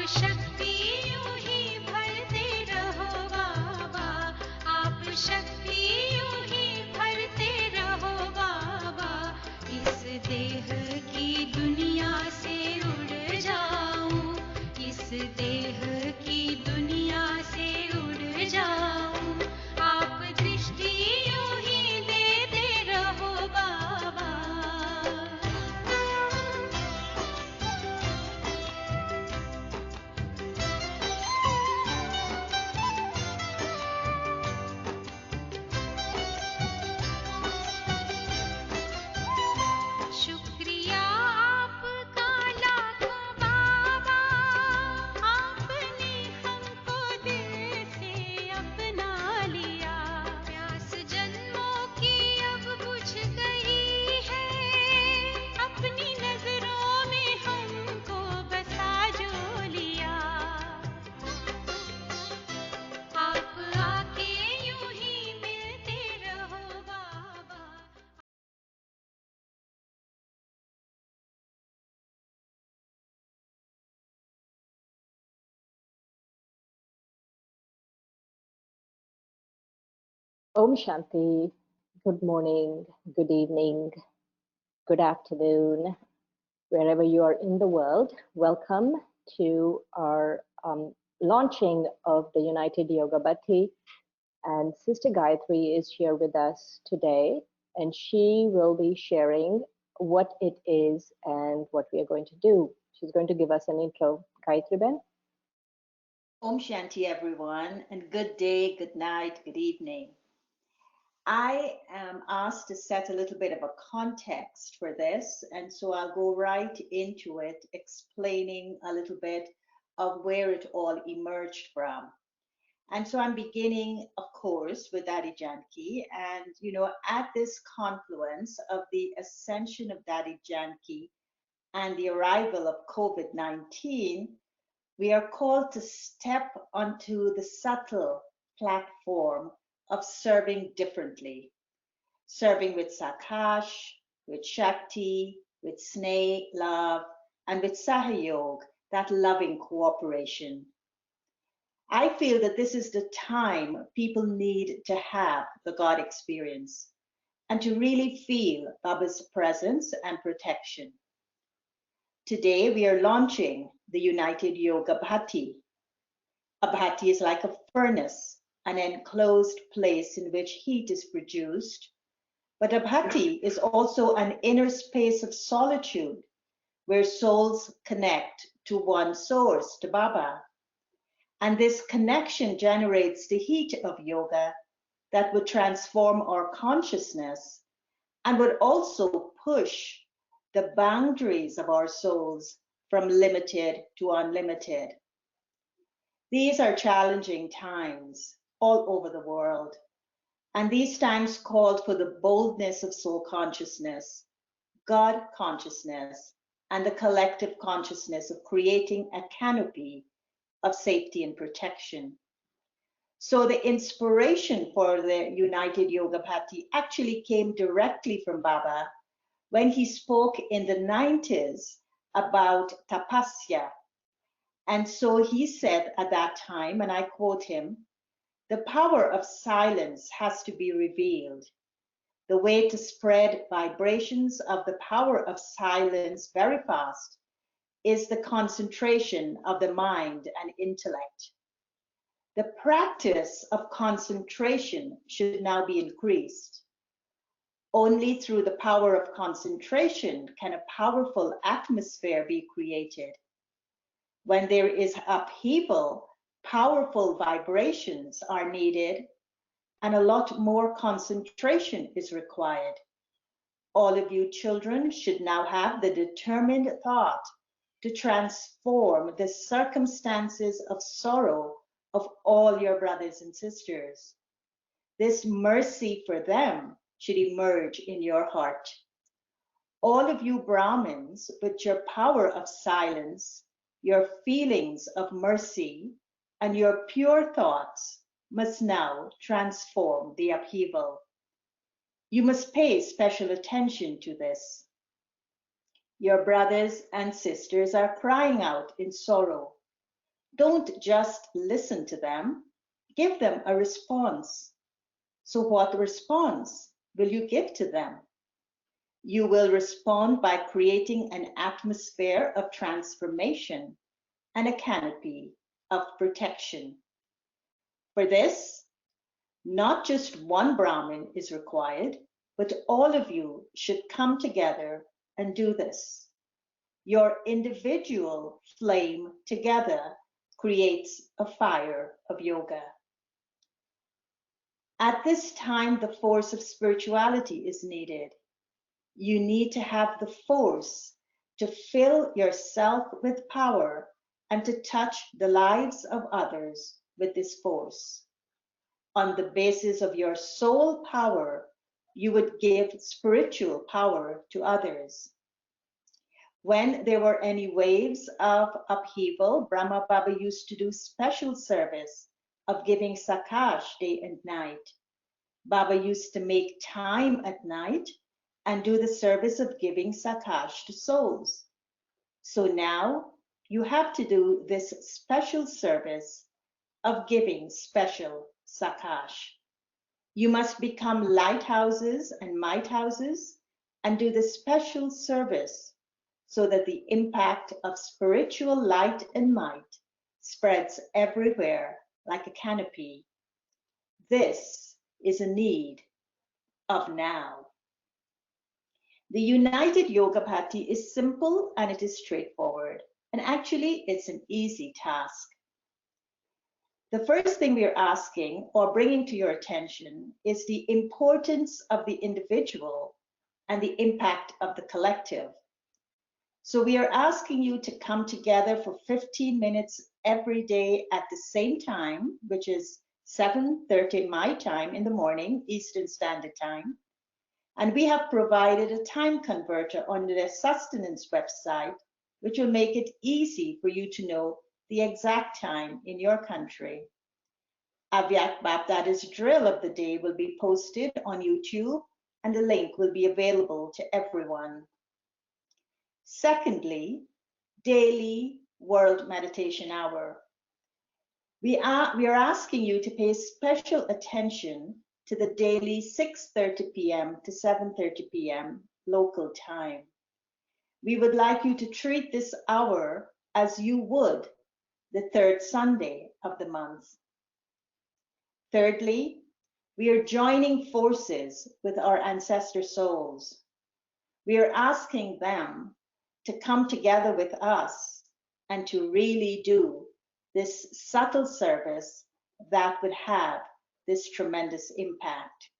शक्ति यूं ही भरते रहो बाबा, आप शक्ति यूं ही भरते रहो बाबा। इस देह की दुनिया से उड़ जाऊं, इस देह की दुनिया से उड़ जाऊं, आप दृष्टि यूं ही देते रहो बाबा। शुक्रिया आपका लाखों बाबा, आपने हमको दिल से अपना लिया। प्यास जन्मों की अब बुझ गई है, अपनी नजरों में हमको बसा जो लिया। आप आके यूं ही मिलते रहो बाबा। Om Shanti. Good morning, good evening, good afternoon, wherever you are in the world. Welcome to our launching of the United Yoga Bhatti. And Sister Gayatri is here with us today, and she will be sharing what it is and what we are going to do. She's going to give us an intro. Gayatri Ben? Om Shanti, everyone, and good day, good night, good evening. I am asked to set a little bit of a context for this, and so I'll go right into it, explaining a little bit of where it all emerged from. And so I'm beginning, of course, with Dadi Janki. And, at this confluence of the ascension of Dadi Janki and the arrival of COVID-19, we are called to step onto the subtle platform of serving differently, serving with Sakash, with Shakti, with Sneh, love, and with Sahayog, that loving cooperation. I feel that this is the time people need to have the God experience and to really feel Baba's presence and protection. Today, we are launching the United Yoga Bhatti. A bhatti is like a furnace, an enclosed place in which heat is produced. But a bhatti is also an inner space of solitude where souls connect to one source, to Baba. And this connection generates the heat of yoga that would transform our consciousness and would also push the boundaries of our souls from limited to unlimited. These are challenging times all over the world, and these times called for the boldness of soul consciousness, God consciousness, and the collective consciousness of creating a canopy of safety and protection. So the inspiration for the United Yoga Bhatti actually came directly from Baba when he spoke in the 90s about tapasya. And so he said at that time, and I quote him, "The power of silence has to be revealed. The way to spread vibrations of the power of silence very fast is the concentration of the mind and intellect. The practice of concentration should now be increased. Only through the power of concentration can a powerful atmosphere be created. When there is upheaval, powerful vibrations are needed and a lot more concentration is required. All of you children should now have the determined thought to transform the circumstances of sorrow of all your brothers and sisters. This mercy for them should emerge in your heart. All of you Brahmins, with your power of silence, your feelings of mercy, and your pure thoughts must now transform the upheaval. You must pay special attention to this. Your brothers and sisters are crying out in sorrow. Don't just listen to them, give them a response. So, what response will you give to them? You will respond by creating an atmosphere of transformation and a canopy of protection. For this, not just one Brahmin is required, but all of you should come together and do this. Your individual flame together creates a fire of yoga. At this time, the force of spirituality is needed. You need to have the force to fill yourself with power and to touch the lives of others with this force. On the basis of your soul power, you would give spiritual power to others. When there were any waves of upheaval, Brahma Baba used to do special service of giving sakash day and night. Baba used to make time at night and do the service of giving sakash to souls. So now you have to do this special service of giving special sakash. You must become lighthouses and mighthouses and do the special service so that the impact of spiritual light and might spreads everywhere like a canopy. This is a need of now. The United Yoga Bhatti is simple and it is straightforward. And actually, it's an easy task. The first thing we are asking or bringing to your attention is the importance of the individual and the impact of the collective. So we are asking you to come together for 15 minutes every day at the same time, which is 7:30 my time in the morning, Eastern Standard Time. And we have provided a time converter on the sustenance website, which will make it easy for you to know the exact time in your country. Avyak Bap, that is drill of the day, will be posted on YouTube and the link will be available to everyone. Secondly, daily World Meditation Hour. We are asking you to pay special attention to the daily 6:30 p.m. to 7:30 p.m. local time. We would like you to treat this hour as you would the third Sunday of the month. Thirdly, we are joining forces with our ancestor souls. We are asking them to come together with us and to really do this subtle service that would have this tremendous impact.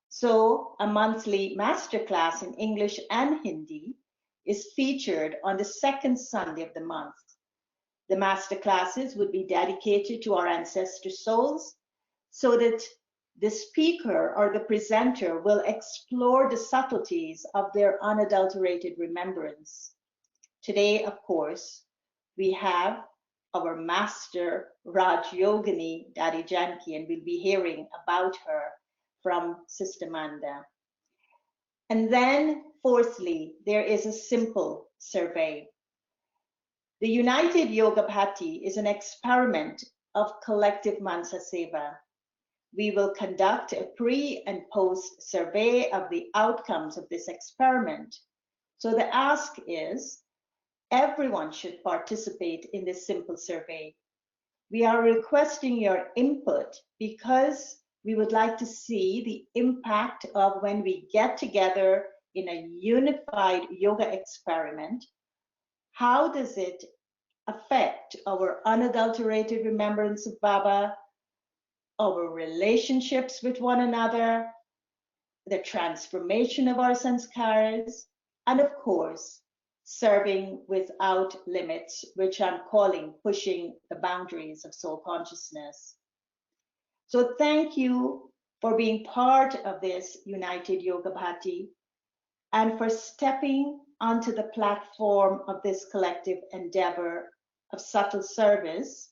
So a monthly masterclass in English and Hindi is featured on the second Sunday of the month. The masterclasses would be dedicated to our ancestor souls so that the speaker or the presenter will explore the subtleties of their unadulterated remembrance. Today, of course, we have our master Raja Yogini Dadi Janki, and we'll be hearing about her from Sister Manda. And then, fourthly, there is a simple survey. The United Yoga Bhatti is an experiment of collective mansa-seva. We will conduct a pre and post survey of the outcomes of this experiment. So the ask is, everyone should participate in this simple survey. We are requesting your input because we would like to see the impact of when we get together in a unified yoga experiment. How does it affect our unadulterated remembrance of Baba, our relationships with one another, the transformation of our sanskaras, and of course, serving without limits, which I'm calling pushing the boundaries of soul consciousness. So thank you for being part of this United Yoga Bhatti and for stepping onto the platform of this collective endeavor of subtle service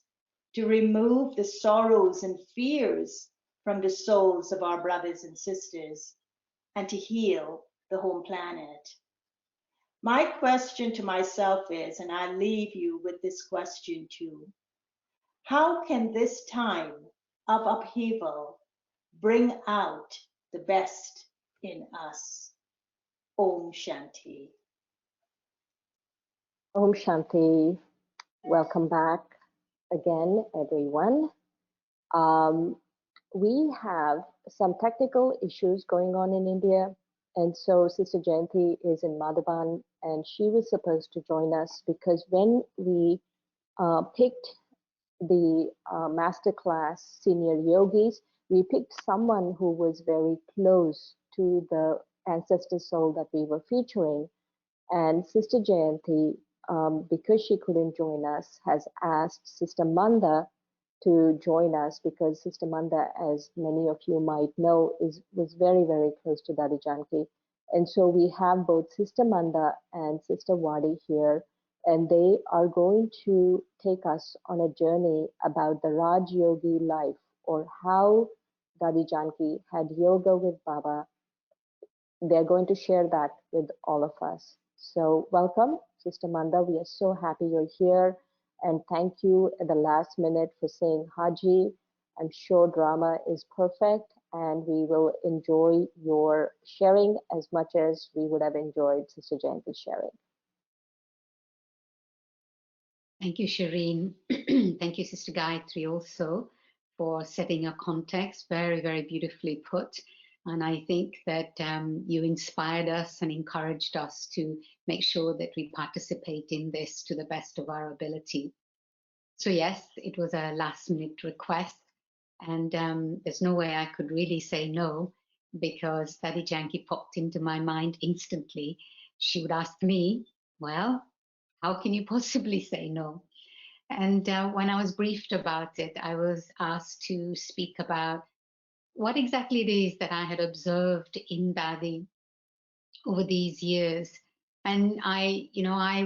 to remove the sorrows and fears from the souls of our brothers and sisters and to heal the home planet. My question to myself is, and I leave you with this question too, How can this time of upheaval bring out the best in us? Om Shanti. Om Shanti. Welcome back again, everyone. Um, we have some technical issues going on in India, and so Sister Jayanti is in Madhavan, and she was supposed to join us because when we picked the masterclass senior yogis, we picked someone who was very close to the ancestor soul that we were featuring. And Sister Jayanti, because she couldn't join us, has asked Sister Manda to join us because Sister Manda, as many of you might know, was very, very close to Dadi Janki. And so we have both Sister Manda and Sister Wadi here, and they are going to take us on a journey about the Raj Yogi life, or how Dadi Janki had yoga with Baba. They're going to share that with all of us. So welcome, Sister Manda. We are so happy you're here. And thank you at the last minute for saying Haji. I'm sure drama is perfect and we will enjoy your sharing as much as we would have enjoyed Sister Jayanti's sharing. Thank you, Shireen. Thank you, Sister Gayatri, also for setting a context. Very, very beautifully put. And I think that you inspired us and encouraged us to make sure that we participate in this to the best of our ability. So yes, it was a last minute request, and there's no way I could really say no, because Dadi Janki popped into my mind instantly. She would ask me, well, how can you possibly say no? And when I was briefed about it, I was asked to speak about what exactly it is that I had observed in Dadi over these years. And I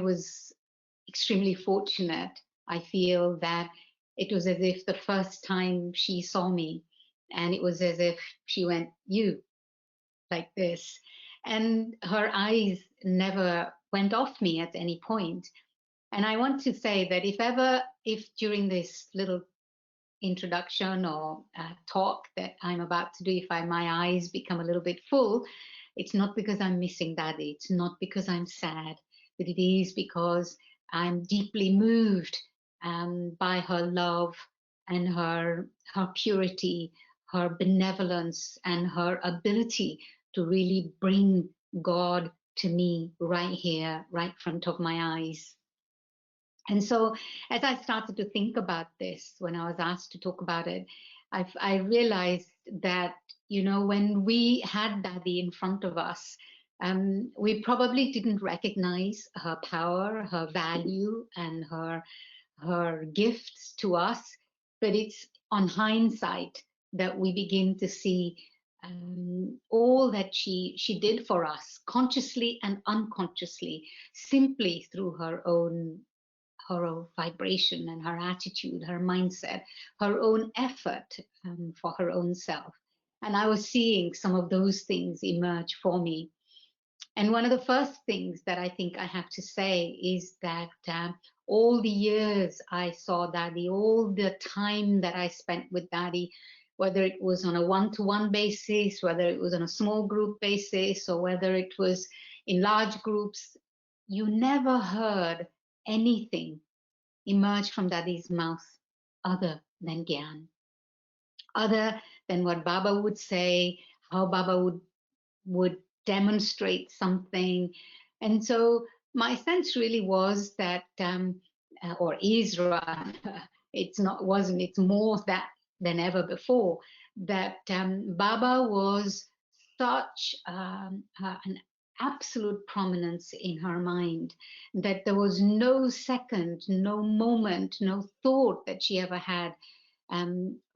was extremely fortunate. I feel that it was as if the first time she saw me, and it was as if she went, "You," like this. And her eyes never went off me at any point. And I want to say that if during this little introduction or talk that I'm about to do, if my eyes become a little bit full, it's not because I'm missing Daddy. It's not because I'm sad, but it is because I'm deeply moved by her love and her purity, her benevolence, and her ability to really bring God to me right here, right in front of my eyes. And so as I started to think about this, when I was asked to talk about it, I realized that, when we had Daddy in front of us, we probably didn't recognize her power, her value, and her gifts to us. But it's on hindsight that we begin to see all that she did for us, consciously and unconsciously, simply through her own vibration and her attitude, her mindset, her own effort for her own self. And I was seeing some of those things emerge for me. And one of the first things that I think I have to say is that all the years I saw Daddy, all the time that I spent with Daddy, whether it was on a one-to-one basis, whether it was on a small group basis, or whether it was in large groups, you never heard anything emerge from Dadi's mouth other than Gyan, other than what Baba would say, how Baba would demonstrate something. And so my sense really was that, or is rather, it's more that than ever before, that Baba was such an absolute prominence in her mind, that there was no second, no moment, no thought that she ever had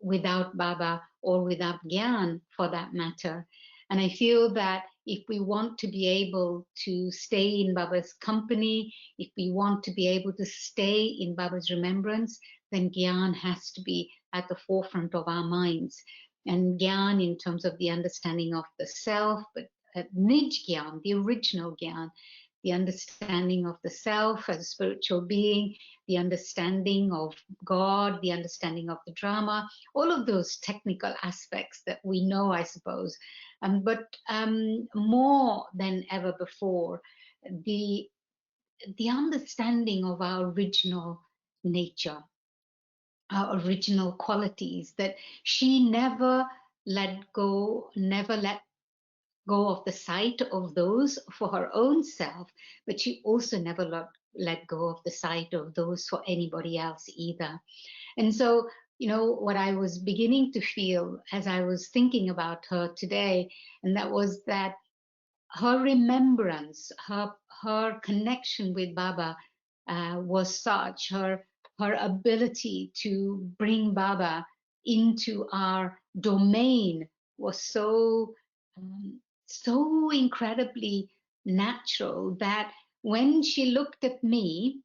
without Baba, or without Gyan for that matter. And I feel that if we want to be able to stay in Baba's company, if we want to be able to stay in Baba's remembrance, then Gyan has to be at the forefront of our minds. And Gyan in terms of the understanding of the self, but Nij Gyan, the original Gyan, the understanding of the self as a spiritual being, the understanding of God, the understanding of the drama, all of those technical aspects that we know, I suppose. But more than ever before, the understanding of our original nature, our original qualities, that she never let go of the sight of those for her own self, but she also never let go of the sight of those for anybody else either. And so, what I was beginning to feel as I was thinking about her today, and that was that her remembrance, her connection with Baba was such, her ability to bring Baba into our domain was so incredibly natural that when she looked at me,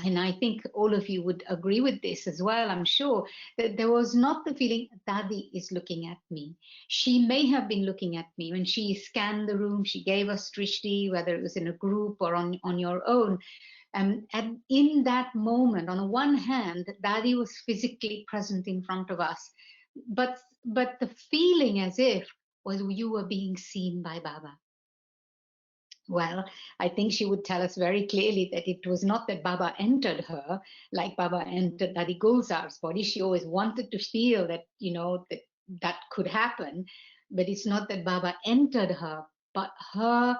and I think all of you would agree with this as well, I'm sure, that there was not the feeling Dadi is looking at me. She may have been looking at me when she scanned the room, she gave us drishti, whether it was in a group or on your own. And in that moment, on the one hand, Dadi was physically present in front of us, but the feeling as if was you were being seen by Baba. Well, I think she would tell us very clearly that it was not that Baba entered her like Baba entered Dadi Gulzar's body. She always wanted to feel that, that could happen. But it's not that Baba entered her, but her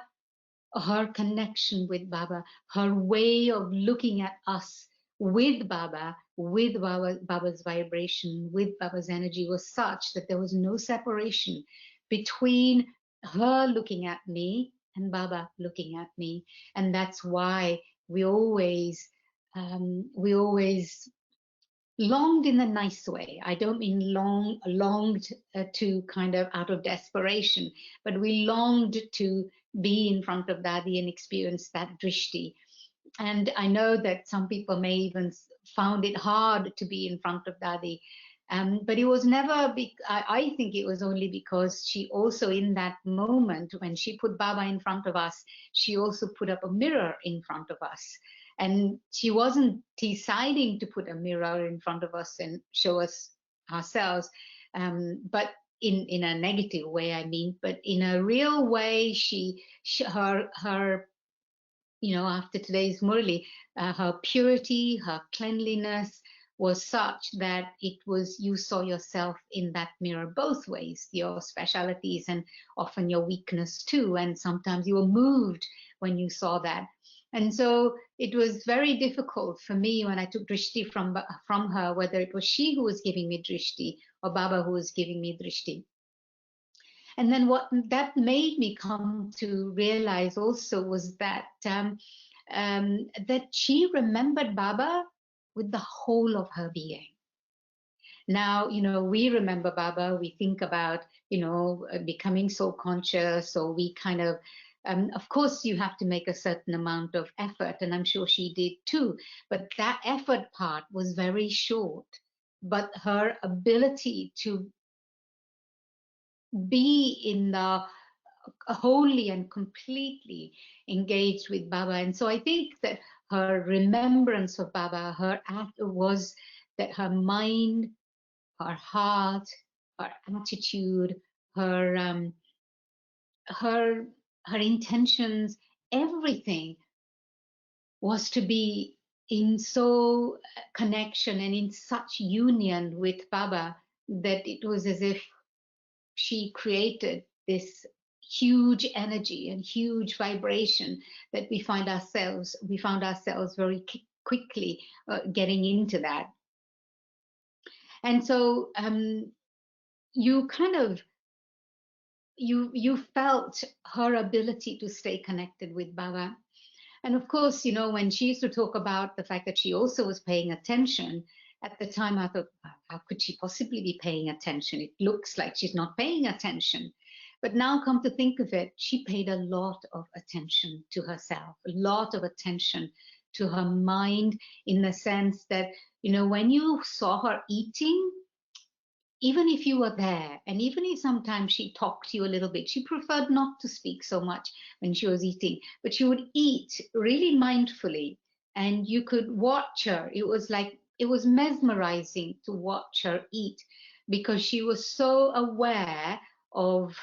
connection with Baba, her way of looking at us with Baba's vibration, with Baba's energy was such that there was no separation between her looking at me and Baba looking at me. And that's why we always longed in a nice way. I don't mean longed to kind of out of desperation, but we longed to be in front of Dadi and experience that drishti. And I know that some people may even found it hard to be in front of Dadi. But it was never, I think it was only because she also in that moment, when she put Baba in front of us, she also put up a mirror in front of us. And she wasn't deciding to put a mirror in front of us and show us ourselves, but in a negative way, I mean, but in a real way, her after today's Murli, her purity, her cleanliness was such that it was, you saw yourself in that mirror both ways, your specialities and often your weakness too. And sometimes you were moved when you saw that. And so it was very difficult for me when I took drishti from her, whether it was she who was giving me drishti or Baba who was giving me drishti. And then what that made me come to realize also was that that she remembered Baba with the whole of her being. Now, we remember Baba, we think about, becoming soul conscious, or we kind of course, you have to make a certain amount of effort, and I'm sure she did too, but that effort part was very short. But her ability to be in the wholly and completely engaged with Baba. And so I think that her remembrance of Baba, her act was that her mind, her heart, her attitude, her intentions, everything was to be in so connection and in such union with Baba that it was as if she created this huge energy and huge vibration that we found ourselves very quickly getting into that. And so you kind of you felt her ability to stay connected with Baba. And of course, when she used to talk about the fact that she also was paying attention, at the time I thought, how could she possibly be paying attention? It looks like she's not paying attention. But now come to think of it, she paid a lot of attention to herself, a lot of attention to her mind, in the sense that, when you saw her eating, even if you were there, and even if sometimes she talked to you a little bit, she preferred not to speak so much when she was eating, but she would eat really mindfully, and you could watch her. It was like, it was mesmerizing to watch her eat, because she was so aware of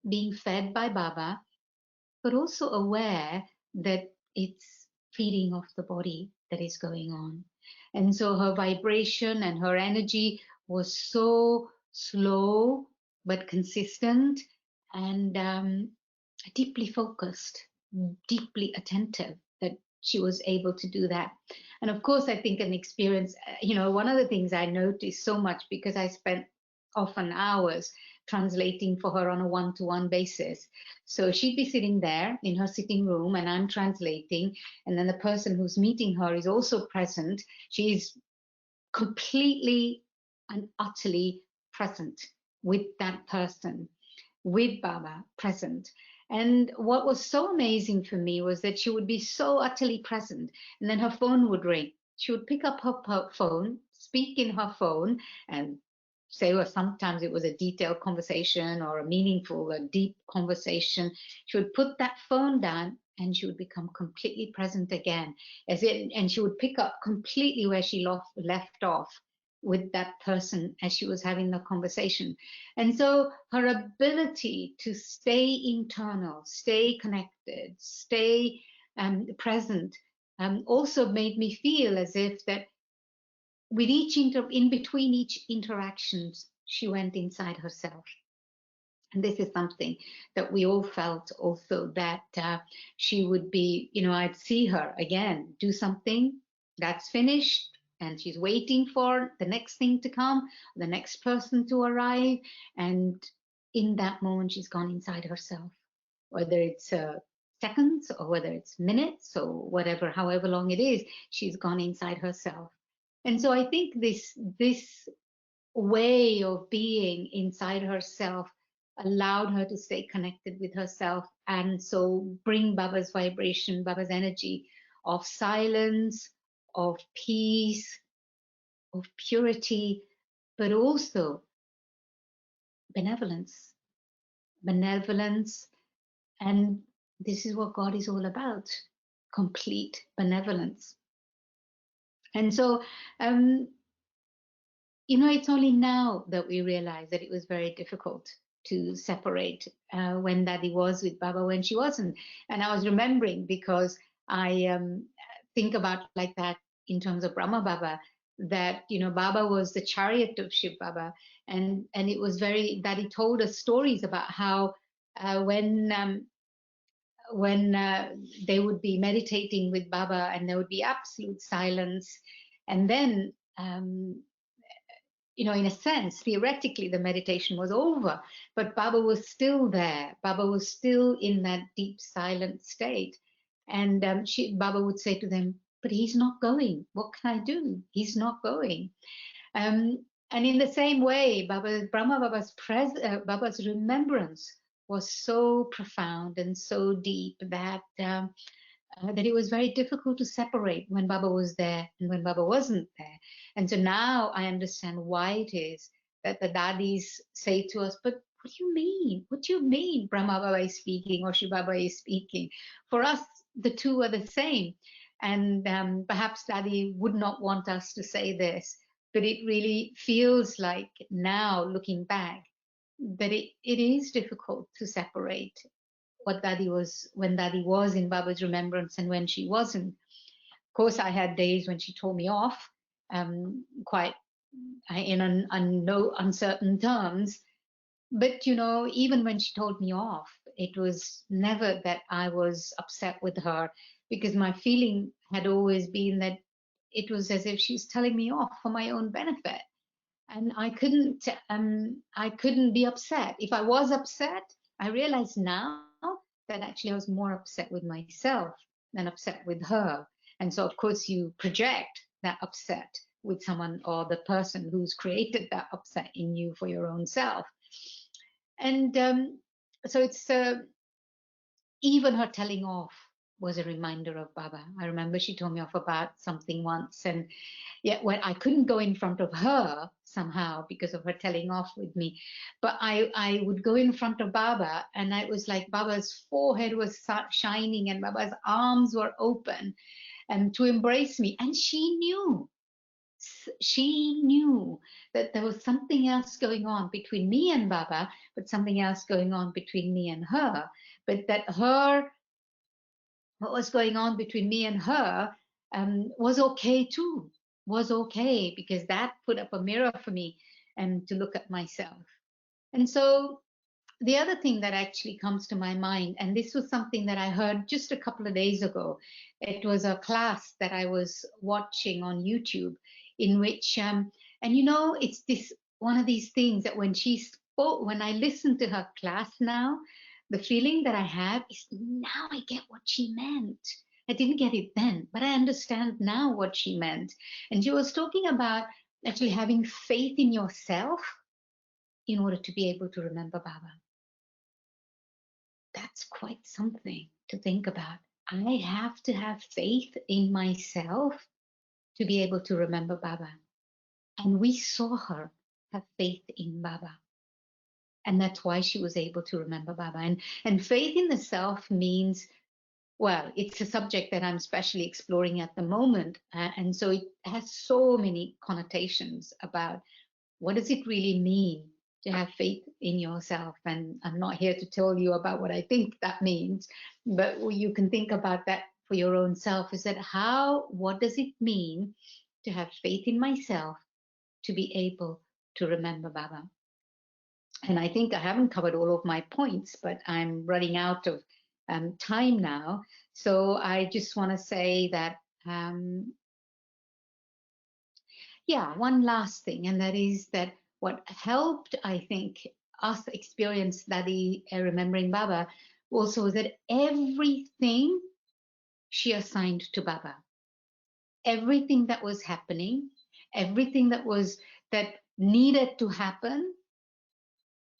being fed by Baba, but also aware that it's feeding off the body that is going on. And so her vibration and her energy was so slow but consistent, and deeply focused, deeply attentive, that she was able to do that. And of course, I think an experience, one of the things I noticed so much, because I spent often hours translating for her on a one-to-one basis. So she'd be sitting there in her sitting room and I'm translating, and then the person who's meeting her is also present. She's completely and utterly present with that person, with Baba present. And what was so amazing for me was that she would be so utterly present, and then her phone would ring. She would pick up her phone, speak in her phone, and say, well, sometimes it was a detailed conversation or a meaningful, a deep conversation. She would put that phone down and she would become completely present again, and she would pick up completely where she left off with that person as she was having the conversation. And so her ability to stay internal, stay connected, stay present, also made me feel as if that with in between each interactions, she went inside herself. And this is something that we all felt also, that she would be, I'd see her again, do something that's finished, and she's waiting for the next thing to come, the next person to arrive. And in that moment, she's gone inside herself, whether it's seconds or whether it's minutes or whatever, however long it is, she's gone inside herself. And so I think this way of being inside herself allowed her to stay connected with herself, and so bring Baba's vibration, Baba's energy of silence, of peace, of purity, but also benevolence. Benevolence, and this is what God is all about, complete benevolence. And so, it's only now that we realize that it was very difficult to separate when Daddy was with Baba, when she wasn't. And I was remembering, because I think about like that in terms of Brahma Baba, that Baba was the chariot of Shiv Baba, and it was very, Daddy told us stories about how when they would be meditating with Baba and there would be absolute silence, and then in a sense, theoretically, the meditation was over, but Baba was still there. Baba was still in that deep, silent state. And Baba would say to them, but he's not going. What can I do? He's not going. And in the same way, Brahma Baba's remembrance was so profound and so deep that that it was very difficult to separate when Baba was there and when Baba wasn't there. And so now I understand why it is that the daddies say to us, but what do you mean? What do you mean Brahma Baba is speaking or Shiv Baba is speaking? For us, the two are the same. And perhaps Daddy would not want us to say this, but it really feels like now, looking back, that it is difficult to separate what Daddy was, when Daddy was in Baba's remembrance and when she wasn't. Of course, I had days when she told me off, quite in uncertain terms. But even when she told me off, it was never that I was upset with her, because my feeling had always been that it was as if she's telling me off for my own benefit, and I couldn't be upset. If I was upset, I realize now that actually I was more upset with myself than upset with her. And so, of course, you project that upset with someone or the person who's created that upset in you for your own self. And so it's even her telling off was a reminder of Baba. I remember she told me off about something once, and yet when I couldn't go in front of her somehow because of her telling off with me, but I would go in front of Baba, and it was like Baba's forehead was shining and Baba's arms were open and to embrace me, and she knew that there was something else going on between me and Baba, but something else going on between me and her, but that what was going on between me and her was okay too, was okay, because that put up a mirror for me and to look at myself. And so the other thing that actually comes to my mind, and this was something that I heard just a couple of days ago, it was a class that I was watching on YouTube in which, and you know, it's this one of these things that when she spoke, when I listen to her class now, the feeling that I have is now I get what she meant. I didn't get it then, but I understand now what she meant. And she was talking about actually having faith in yourself in order to be able to remember Baba. That's quite something to think about. I have to have faith in myself to be able to remember Baba. And we saw her have faith in Baba. And that's why she was able to remember Baba. And faith in the self means, well, it's a subject that I'm especially exploring at the moment. And so it has so many connotations about what does it really mean to have faith in yourself. And I'm not here to tell you about what I think that means, but you can think about that for your own self. Is that what does it mean to have faith in myself to be able to remember Baba? And I think I haven't covered all of my points, but I'm running out of time now. So I just want to say that, yeah, one last thing, and that is that what helped, I think, us experience Dadi remembering Baba also was that everything she assigned to Baba, everything that was happening, everything that needed to happen,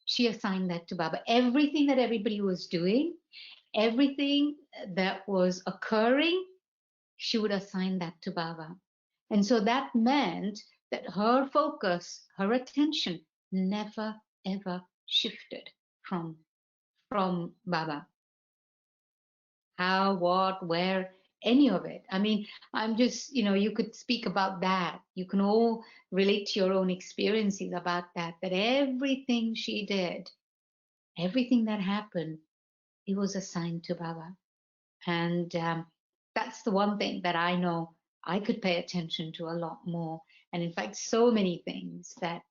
she assigned that to Baba. Everything that everybody was doing, everything that was occurring, she would assign that to Baba. And so that meant that her focus, her attention never ever shifted from Baba. How, what, where, any of it. I mean, I'm just, you could speak about that. You can all relate to your own experiences about that everything she did, everything that happened, it was assigned to Baba. And that's the one thing that I know I could pay attention to a lot more. And in fact, so many things that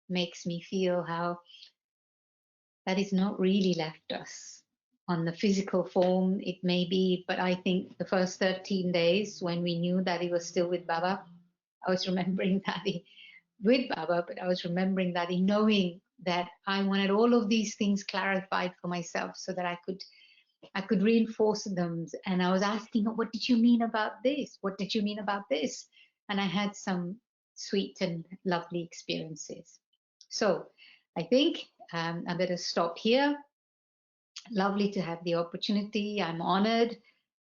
makes me feel how that is not really left us on the physical form. It may be, but I think the first 13 days when we knew that he was still with Baba, I was remembering that he with Baba, but I was remembering that he knowing that I wanted all of these things clarified for myself so that I could reinforce them. And I was asking, what did you mean about this? What did you mean about this? And I had some sweet and lovely experiences. So I think I better stop here. Lovely to have the opportunity. I'm honored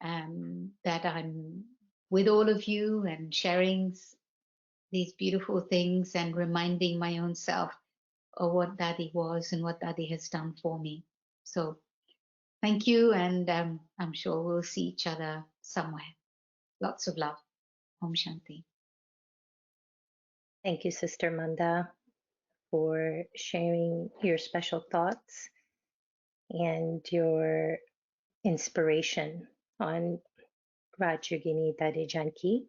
that I'm with all of you and sharing these beautiful things and reminding my own self of what Dadi was and what Dadi has done for me. So thank you, and I'm sure we'll see each other somewhere. Lots of love. Om Shanti. Thank you, Sister Manda, for sharing your special thoughts and your inspiration on Raja Yogini Dadi Janki.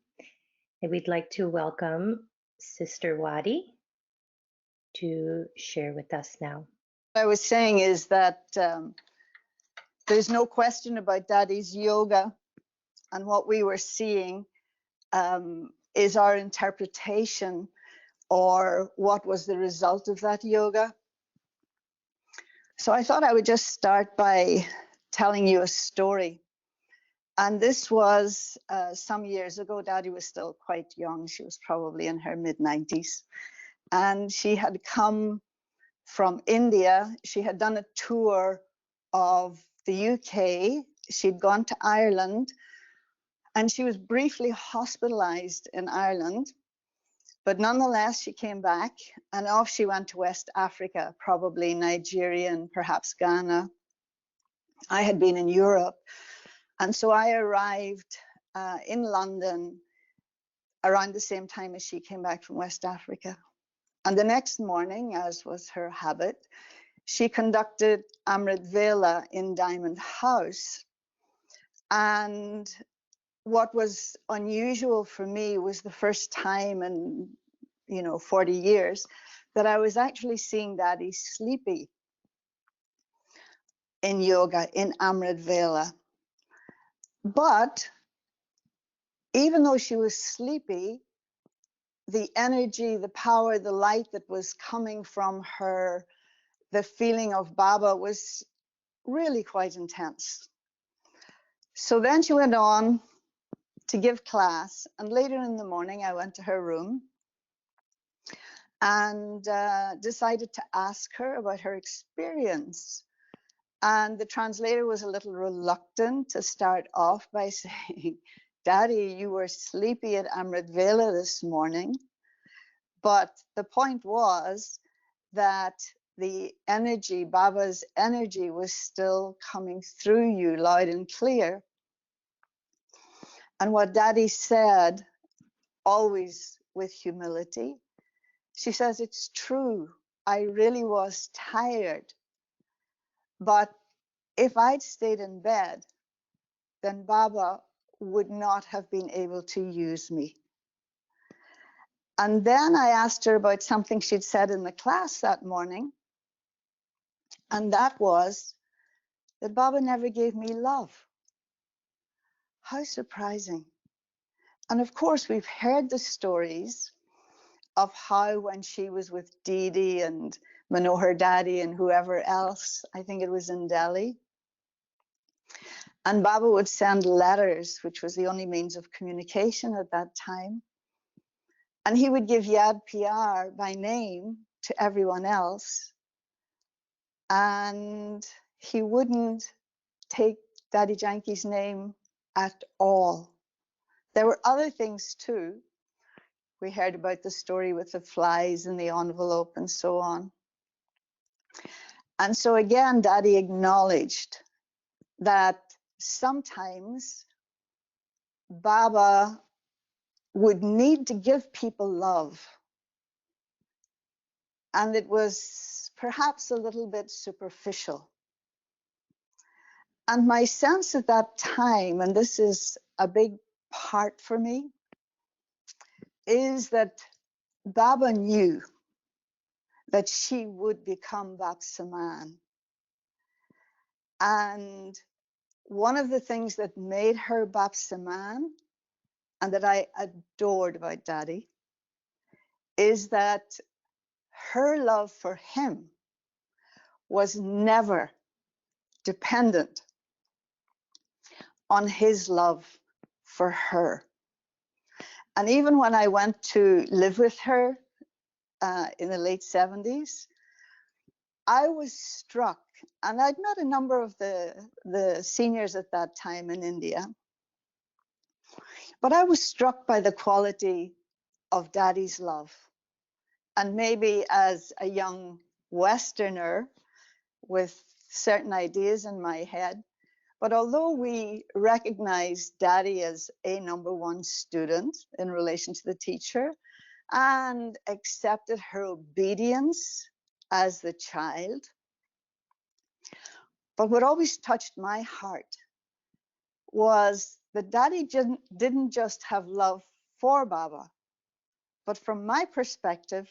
And we'd like to welcome Sister Wadi to share with us now. What I was saying is that there's no question about Dadi's yoga, and what we were seeing is our interpretation or what was the result of that yoga. So I thought I would just start by telling you a story. And this was some years ago. Dadi was still quite young. She was probably in her mid-90s. And she had come from India. She had done a tour of the UK she'd gone to Ireland, and she was briefly hospitalized in Ireland. But nonetheless, she came back, and off she went to West Africa, probably Nigeria and perhaps Ghana. I had been in Europe, and so I arrived in London around the same time as she came back from West Africa. And the next morning, as was her habit, she conducted Amrit Vela in Diamond House. And what was unusual for me was the first time in 40 years that I was actually seeing Daddy sleepy in yoga in Amrit Vela. But even though she was sleepy, the energy, the power, the light that was coming from her, the feeling of Baba was really quite intense. So then she went on to give class, and later in the morning I went to her room and decided to ask her about her experience. And the translator was a little reluctant to start off by saying, Daddy, you were sleepy at Amrit Vela this morning. But the point was that the energy, Baba's energy, was still coming through you loud and clear. And what Daddy said, always with humility, she says, it's true, I really was tired. But if I'd stayed in bed, then Baba would not have been able to use me. And then I asked her about something she'd said in the class that morning. And that was that Baba never gave me love. How surprising. And of course, we've heard the stories of how when she was with Didi and Manohar Daddy and whoever else, I think it was in Delhi, and Baba would send letters, which was the only means of communication at that time. And he would give Yad Pyar by name to everyone else. And he wouldn't take Dadi Janki's name at all. There were other things too. We heard about the story with the flies in the envelope and so on. And so again, Daddy acknowledged that sometimes Baba would need to give people love. And it was perhaps a little bit superficial. And my sense at that time, and this is a big part for me, is that Baba knew that she would become Bapsaman. And one of the things that made her Bapsaman, and that I adored about Daddy, is that her love for him was never dependent on his love for her. And even when I went to live with her in the late 70s, I was struck, and I'd met a number of the seniors at that time in India, but I was struck by the quality of Daddy's love. And maybe as a young Westerner with certain ideas in my head, but although we recognized Daddy as a number one student in relation to the teacher and accepted her obedience as the child, but what always touched my heart was that Daddy didn't just have love for Baba, but from my perspective,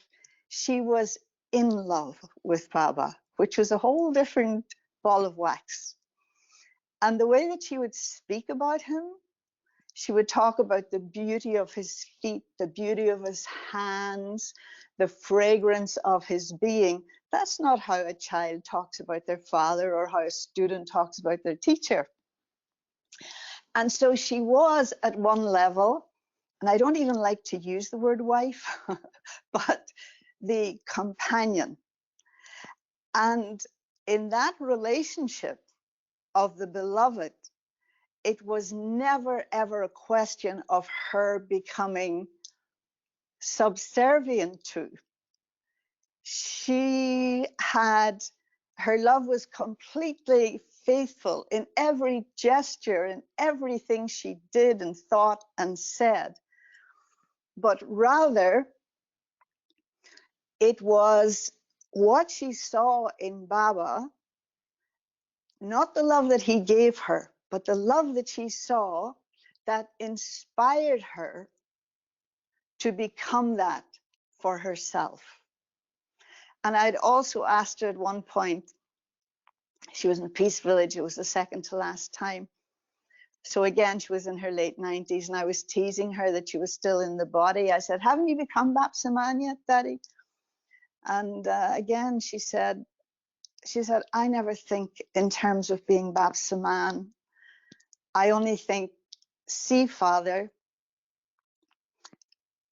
she was in love with Baba, which was a whole different ball of wax. And the way that she would speak about him, she would talk about the beauty of his feet, the beauty of his hands, the fragrance of his being. That's not how a child talks about their father or how a student talks about their teacher. And so she was at one level, and I don't even like to use the word wife, but the companion. And in that relationship of the beloved it was never ever a question of her becoming subservient to. She had, her love was completely faithful in every gesture, in everything she did and thought and said. But rather, it was what she saw in Baba, not the love that he gave her, but the love that she saw that inspired her to become that for herself. And I'd also asked her at one point, she was in Peace Village, it was the second to last time. So again, she was in her late 90s, and I was teasing her that she was still in the body. I said, haven't you become Bapsaman yet, Daddy? And again, she said, I never think in terms of being Bapsaman. I only think, see Father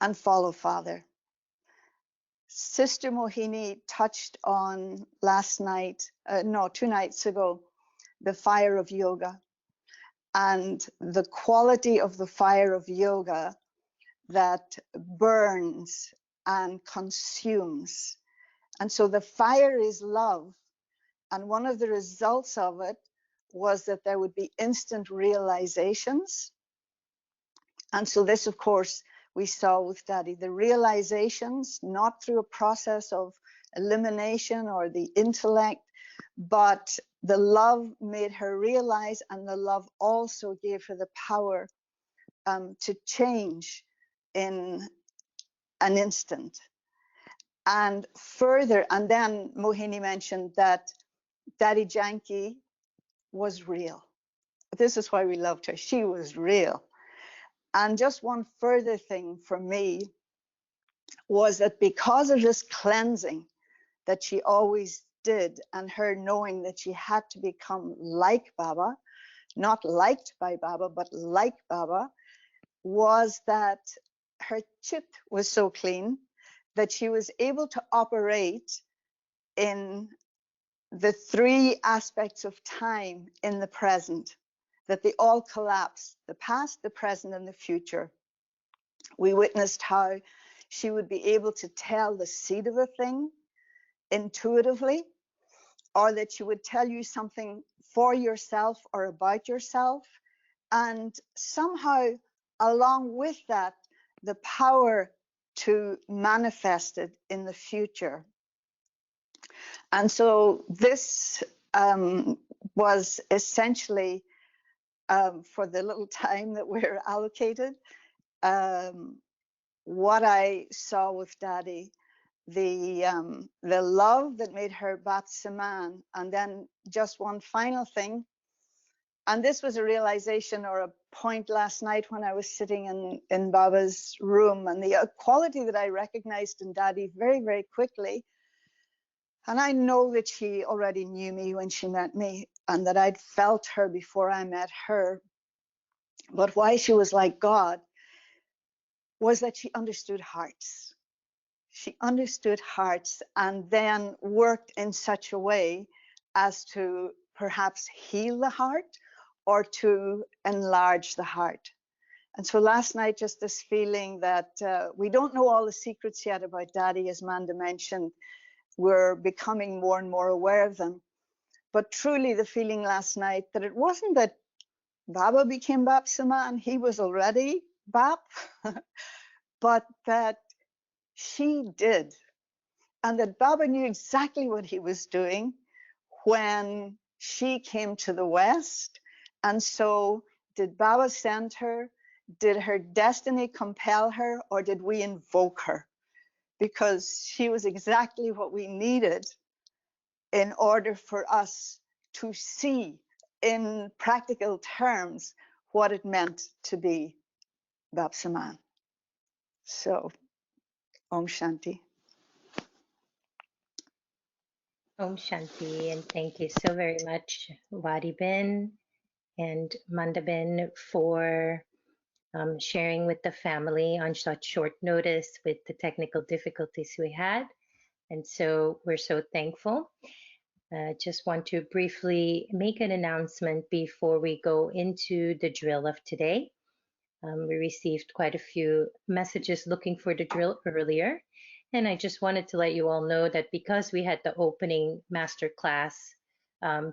and follow Father. Sister Mohini touched on last night, 2 nights ago, the fire of yoga and the quality of the fire of yoga that burns and consumes. And so the fire is love. And one of the results of it was that there would be instant realizations. And so this, of course, we saw with Daddy, the realizations, not through a process of elimination or the intellect, but the love made her realize, and the love also gave her the power to change in an instant. And further, and then Mohini mentioned that Dadi Janki was real. This is why we loved her. She was real. And just one further thing for me was that because of this cleansing that she always did, and her knowing that she had to become like Baba, not liked by Baba, but like Baba, was that her chit was so clean that she was able to operate in the 3 aspects of time in the present, that they all collapse, the past, the present, and the future. We witnessed how she would be able to tell the seed of a thing intuitively, or that she would tell you something for yourself or about yourself, and somehow along with that, the power to manifest it in the future. And so this was essentially, for the little time that we're allocated, what I saw with Daddy, the love that made her Bapsaman. And then just one final thing, and this was a realization or a point last night when I was sitting in Baba's room, and the quality that I recognized in Daddy very, very quickly. And I know that she already knew me when she met me, and that I'd felt her before I met her. But why she was like God was that she understood hearts. She understood hearts, and then worked in such a way as to perhaps heal the heart or to enlarge the heart. And so last night, just this feeling that we don't know all the secrets yet about Daddy, as Manda mentioned. We're becoming more and more aware of them. But truly the feeling last night that it wasn't that Baba became Bapsaman, he was already Bap, but that she did. And that Baba knew exactly what he was doing when she came to the West. And so did Baba send her? Did her destiny compel her, or did we invoke her? Because she was exactly what we needed in order for us to see in practical terms what it meant to be Bapsaman. So, Om Shanti. Om Shanti, and thank you so very much, Wadi-bin and Manda-bin, for sharing with the family on such short notice with the technical difficulties we had. And so we're so thankful. Just want to briefly make an announcement before we go into the drill of today. We received quite a few messages looking for the drill earlier, and I just wanted to let you all know that because we had the opening master class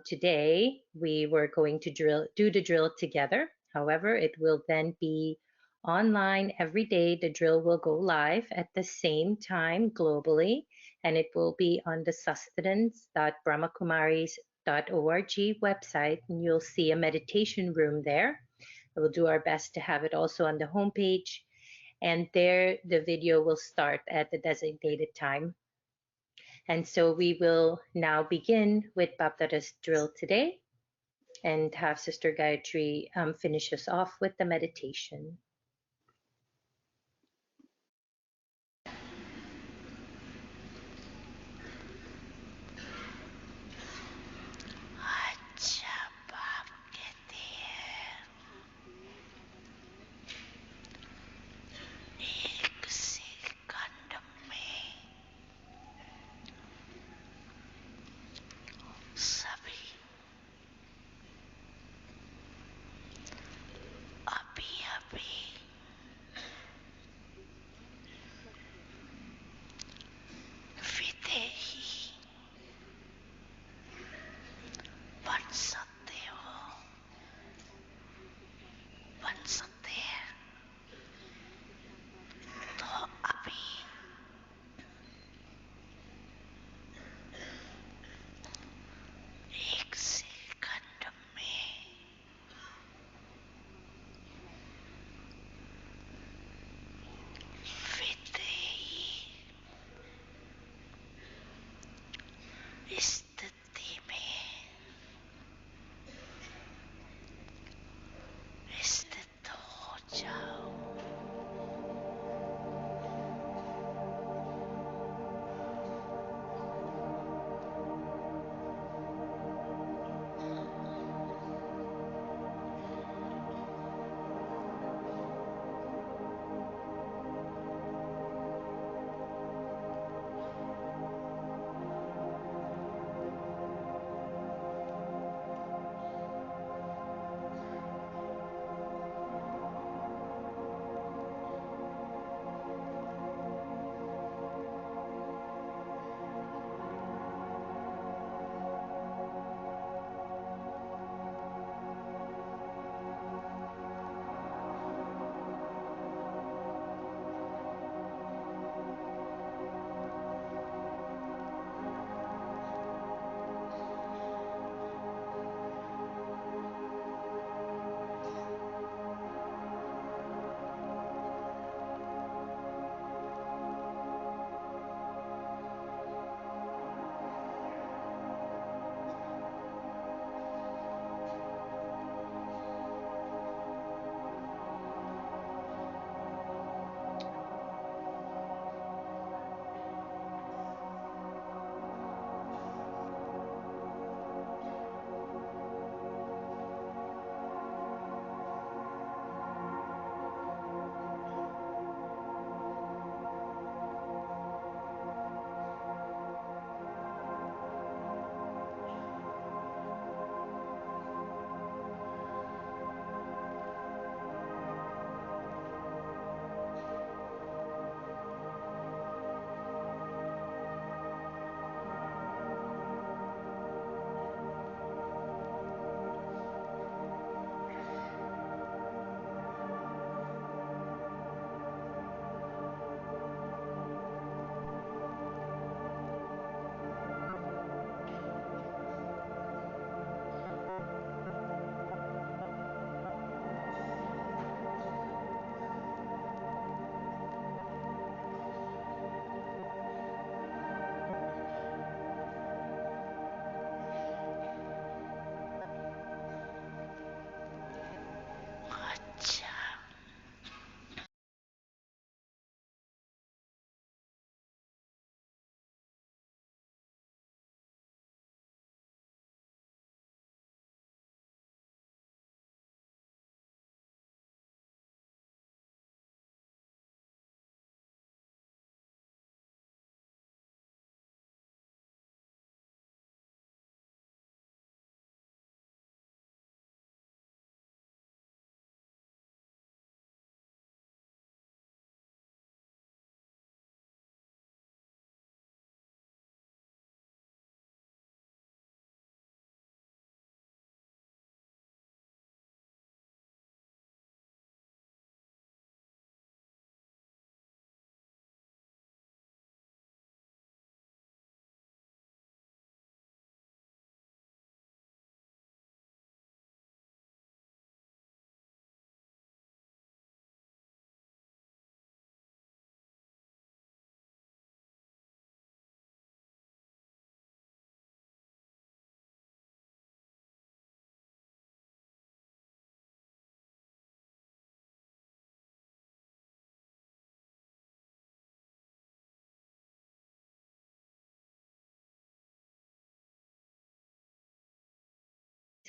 today, we were going to do the drill together. However, it will then be online every day. The drill will go live at the same time globally, and it will be on the sustenance.brahmakumaris.org website, and you'll see a meditation room there. We'll do our best to have it also on the homepage, and there the video will start at the designated time. And so we will now begin with Baptada's drill today and have Sister Gayatri finish us off with the meditation. अभी अभी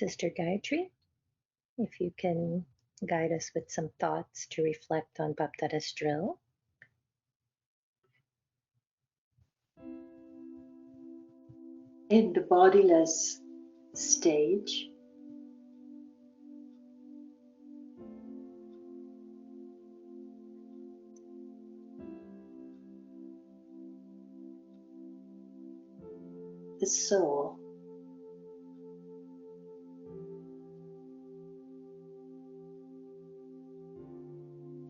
Sister Gayatri, if you can guide us with some thoughts to reflect on Baptada's drill. In the bodiless stage, the soul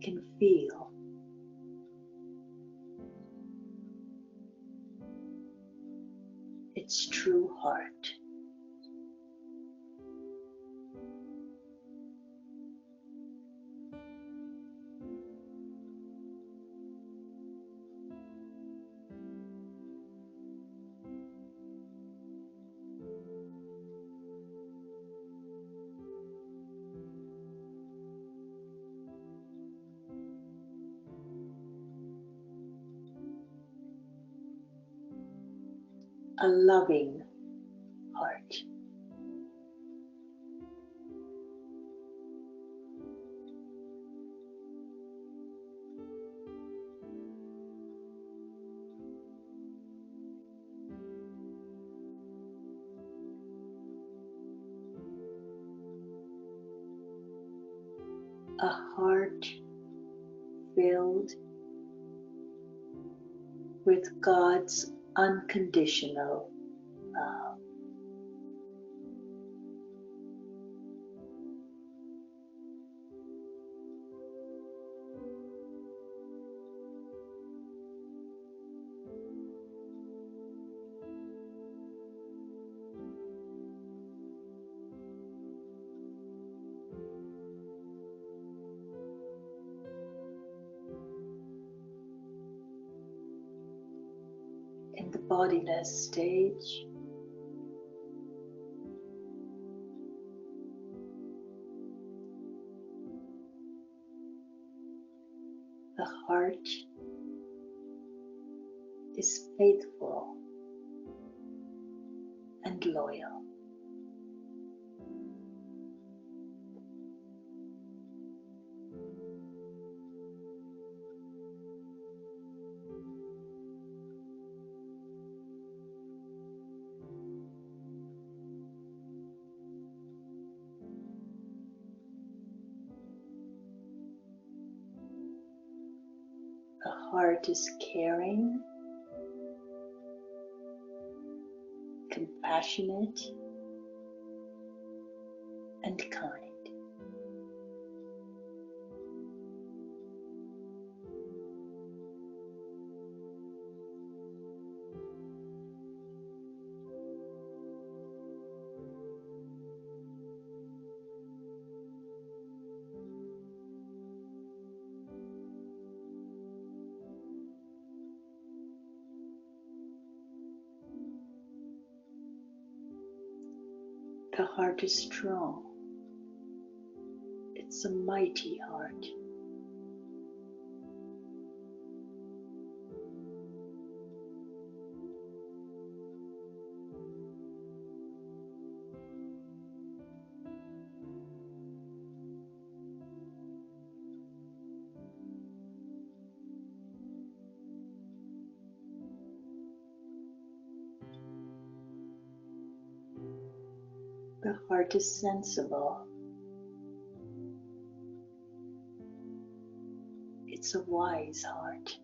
can feel its true heart. A loving heart. A heart filled with God's unconditional love. In the bodiless stage, the heart is faithful and loyal. The heart is caring, compassionate, and kind. The heart is strong. It's a mighty heart. The heart is sensible. It's a wise heart.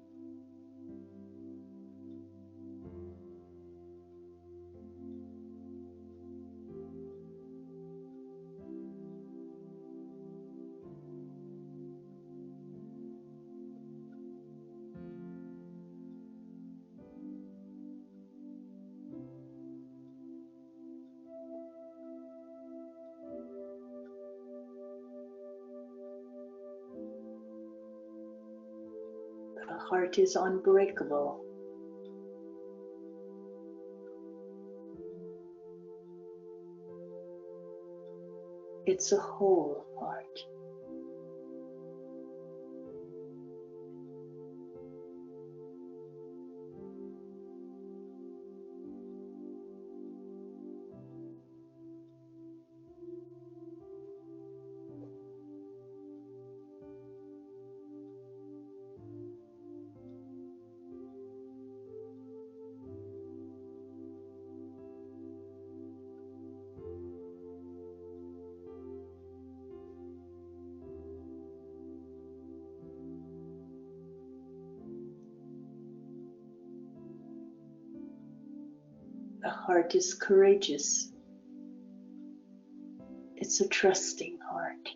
The heart is unbreakable. It's a whole heart. A heart is courageous. It's a trusting heart.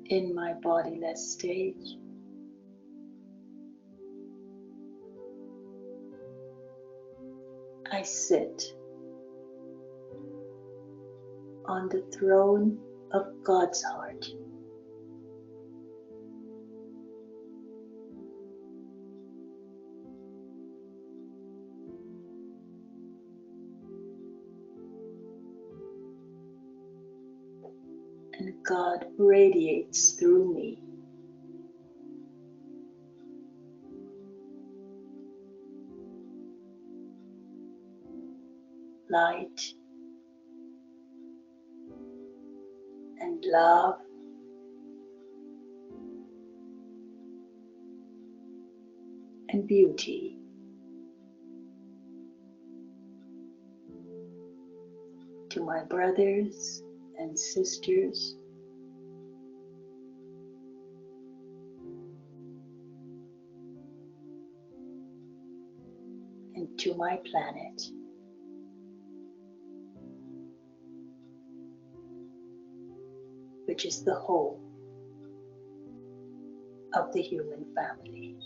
In my bodiless stage, I sit on the throne of God's heart. And God radiates through me. Light and love and beauty. To my brothers and sisters, and to my planet. Which is the whole of the human family.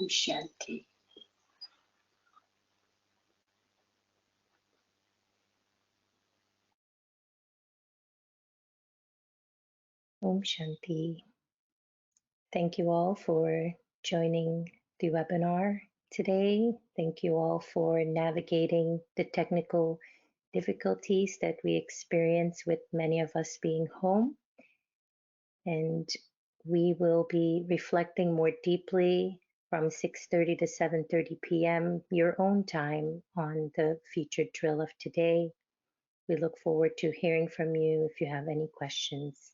Om Shanti. Om Shanti. Thank you all for joining the webinar today. Thank you all for navigating the technical difficulties that we experience with many of us being home. And we will be reflecting more deeply from 6:30 to 7:30 p.m. your own time on the featured drill of today. We look forward to hearing from you if you have any questions.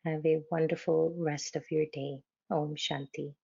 Have a wonderful rest of your day. Om Shanti.